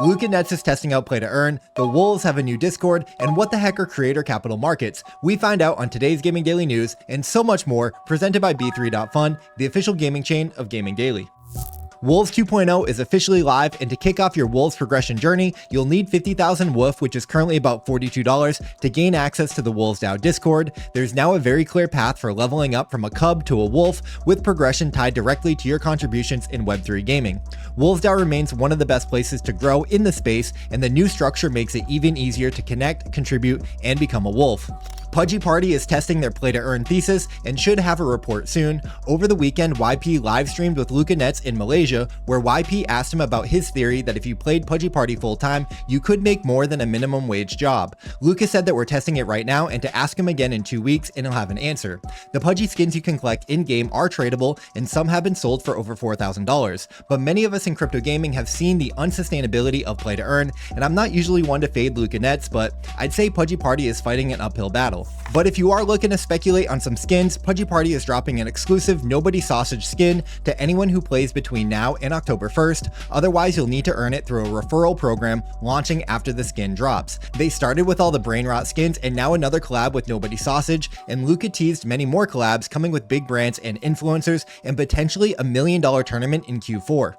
Luca Netz is testing out Play to Earn, the Wolves have a new Discord, and what the heck are creator capital markets? We find out on today's Gaming Daily News, and so much more, presented by B3.Fun, the official gaming chain of Gaming Daily. Wolves 2.0 is officially live, and to kick off your Wolves progression journey, you'll need 50,000 WOOF, which is currently about $42, to gain access to the Wolves DAO Discord. There's now a very clear path for leveling up from a cub to a wolf, with progression tied directly to your contributions in Web3 gaming. Wolves DAO remains one of the best places to grow in the space, and the new structure makes it even easier to connect, contribute, and become a wolf. Pudgy Party is testing their Play to Earn thesis and should have a report soon. Over the weekend, YP live streamed with Luca Netz in Malaysia, where YP asked him about his theory that if you played Pudgy Party full time, you could make more than a minimum wage job. Luca said that we're testing it right now and to ask him again in 2 weeks and he'll have an answer. The Pudgy skins you can collect in-game are tradable and some have been sold for over $4,000, but many of us in crypto gaming have seen the unsustainability of Play to Earn, and I'm not usually one to fade Luca Netz, but I'd say Pudgy Party is fighting an uphill battle. But if you are looking to speculate on some skins, Pudgy Party is dropping an exclusive Nobody Sausage skin to anyone who plays between now and October 1st. Otherwise, you'll need to earn it through a referral program launching after the skin drops. They started with all the Brain Rot skins and now another collab with Nobody Sausage, and Luca teased many more collabs coming with big brands and influencers and potentially $1 million tournament in Q4.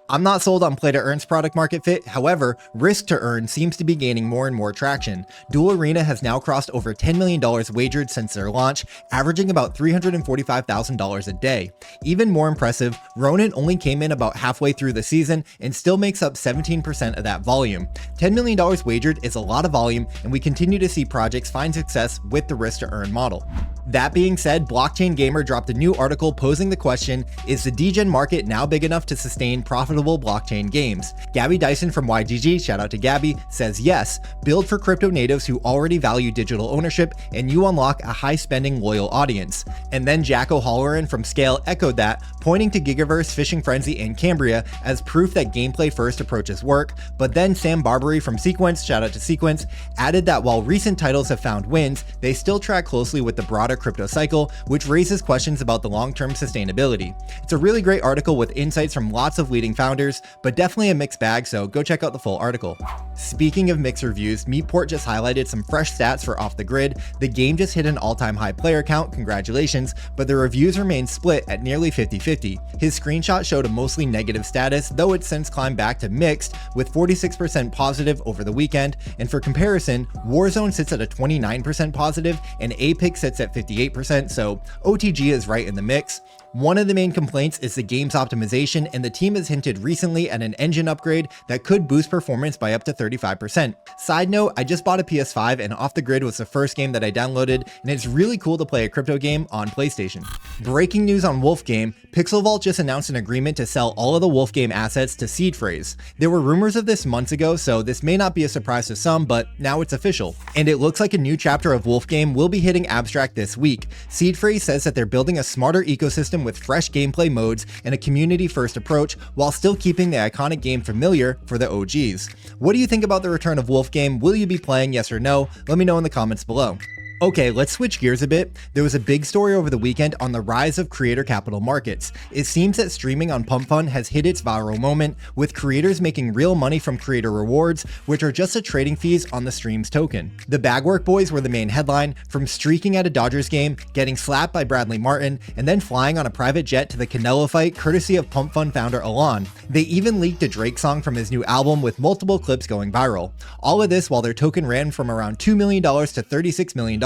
I'm not sold on Play to Earn's product market fit, however, Risk to Earn seems to be gaining more and more traction. Duel Arena has now crossed over $10 million wagered since their launch, averaging about $345,000 a day. Even more impressive, Ronin only came in about halfway through the season and still makes up 17% of that volume. $10 million wagered is a lot of volume, and we continue to see projects find success with the Risk to Earn model. That being said, Blockchain Gamer dropped a new article posing the question, is the degen market now big enough to sustain profitable blockchain games? Gabby Dyson from YGG, shout out to Gabby, says yes, build for crypto natives who already value digital ownership and you unlock a high spending loyal audience. And then Jack O'Halloran from Scale echoed that, pointing to Gigaverse, Fishing Frenzy, and Cambria as proof that gameplay first approaches work. But then Sam Barbary from Sequence, shout out to Sequence, added that while recent titles have found wins, they still track closely with the broader crypto cycle, which raises questions about the long-term sustainability. It's a really great article with insights from lots of leading founders, but definitely a mixed bag, so go check out the full article. Speaking of mixed reviews, Meatport just highlighted some fresh stats for Off the Grid. The game just hit an all-time high player count, congratulations, but the reviews remain split at nearly 50-50. His screenshot showed a mostly negative status, though it's since climbed back to mixed, with 46% positive over the weekend, and for comparison, Warzone sits at a 29% positive, and Apex sits at 58%, so OTG is right in the mix. One of the main complaints is the game's optimization, and the team has hinted recently at an engine upgrade that could boost performance by up to 35%. Side note, I just bought a PS5 and Off the Grid was the first game that I downloaded, and it's really cool to play a crypto game on PlayStation. Breaking news on Wolf Game, Pixel Vault just announced an agreement to sell all of the Wolf Game assets to Seedphrase. There were rumors of this months ago, so this may not be a surprise to some, but now it's official. And it looks like a new chapter of Wolf Game will be hitting Abstract this week. Seedphrase says that they're building a smarter ecosystem with fresh gameplay modes and a community-first approach while still keeping the iconic game familiar for the OGs. What do you think about the return of Wolf Game? Will you be playing, yes or no? Let me know in the comments below. Okay, let's switch gears a bit. There was a big story over the weekend on the rise of creator capital markets. It seems that streaming on Pump Fun has hit its viral moment, with creators making real money from creator rewards, which are just a trading fees on the stream's token. The Bagwork Boys were the main headline, from streaking at a Dodgers game, getting slapped by Bradley Martin, and then flying on a private jet to the Canelo fight courtesy of Pump Fun founder Alon. They even leaked a Drake song from his new album with multiple clips going viral. All of this while their token ran from around $2 million to $36 million,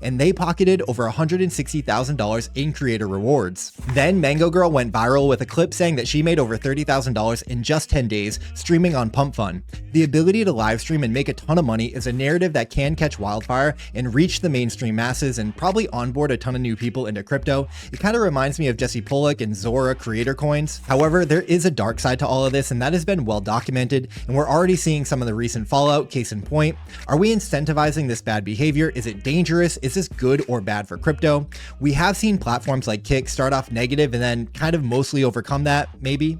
and they pocketed over $160,000 in creator rewards. Then Mango Girl went viral with a clip saying that she made over $30,000 in just 10 days streaming on Pump Fun. The ability to live stream and make a ton of money is a narrative that can catch wildfire and reach the mainstream masses and probably onboard a ton of new people into crypto. It kind of reminds me of Jesse Pollock and Zora creator coins. However, there is a dark side to all of this, and that has been well documented, and we're already seeing some of the recent fallout. Case in point, are we incentivizing this bad behavior? Is it dangerous? Is this good or bad for crypto? We have seen platforms like Kick start off negative and then kind of mostly overcome that, maybe.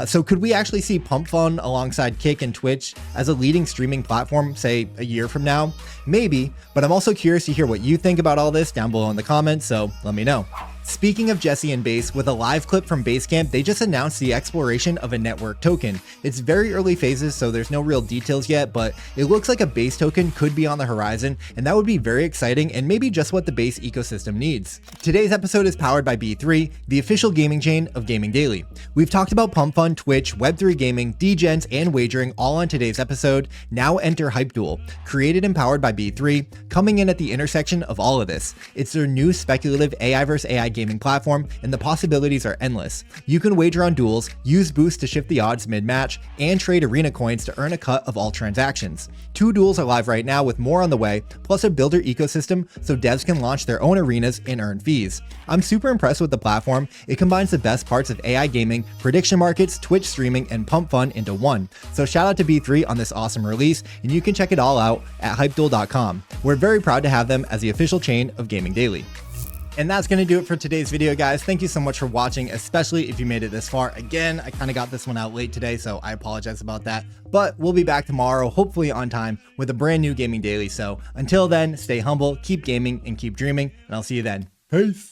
So could we actually see Pump Fun alongside Kick and Twitch as a leading streaming platform, say a year from now? Maybe, but I'm also curious to hear what you think about all this down below in the comments, so let me know. Speaking of Jesse and Base, with a live clip from Basecamp, they just announced the exploration of a network token. It's very early phases, so there's no real details yet, but it looks like a Base token could be on the horizon, and that would be very exciting and maybe just what the Base ecosystem needs. Today's episode is powered by B3, the official gaming chain of Gaming Daily. We've talked about Pump Fund, Twitch, Web3 gaming, degens, and wagering all on today's episode. Now enter HypeDuel, created and powered by B3, coming in at the intersection of all of this. It's their new speculative AI vs AI gaming platform, and the possibilities are endless. You can wager on duels, use boosts to shift the odds mid-match, and trade arena coins to earn a cut of all transactions. 2 duels are live right now with more on the way, plus a builder ecosystem so devs can launch their own arenas and earn fees. I'm super impressed with the platform. It combines the best parts of AI gaming, prediction markets, Twitch streaming, and Pump Fund into one. So shout out to B3 on this awesome release, and you can check it all out at hypeduel.com. We're very proud to have them as the official chain of Gaming Daily. And that's going to do it for today's video, guys. Thank you so much for watching, especially if you made it this far. Again, I kind of got this one out late today, so I apologize about that. But we'll be back tomorrow, hopefully on time, with a brand new Gaming Daily. So until then, stay humble, keep gaming, and keep dreaming, and I'll see you then. Peace.